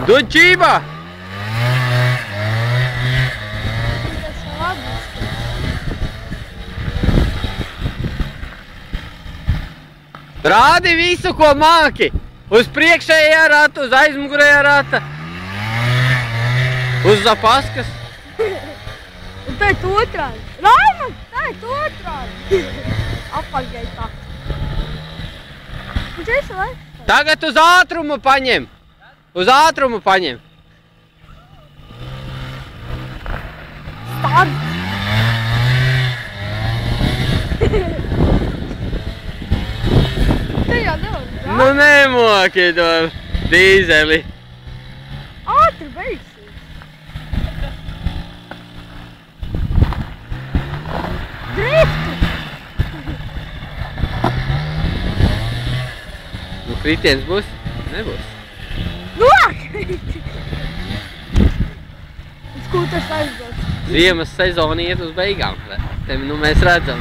Dod čībā! Rādi visu, ko māki! Uz priekšējā rata, uz aizmugurējā rata. Uz zapaskas. Un tā ir otrādi. Raimond, tā ir otrādi. Apakaļgaitā. Un šis vai? Tagad uz ātrumu paņem. Uz ātrumu paņem. Start. Te jau nevar. Nu nemoki to dīzeli. Ātri beigsies. Driftu. Nu kritiens būs? Nebūs. Nokrīt! Skūters aizbrauc. Ziemas sezona iet uz beigām. Te nu mēs redzam.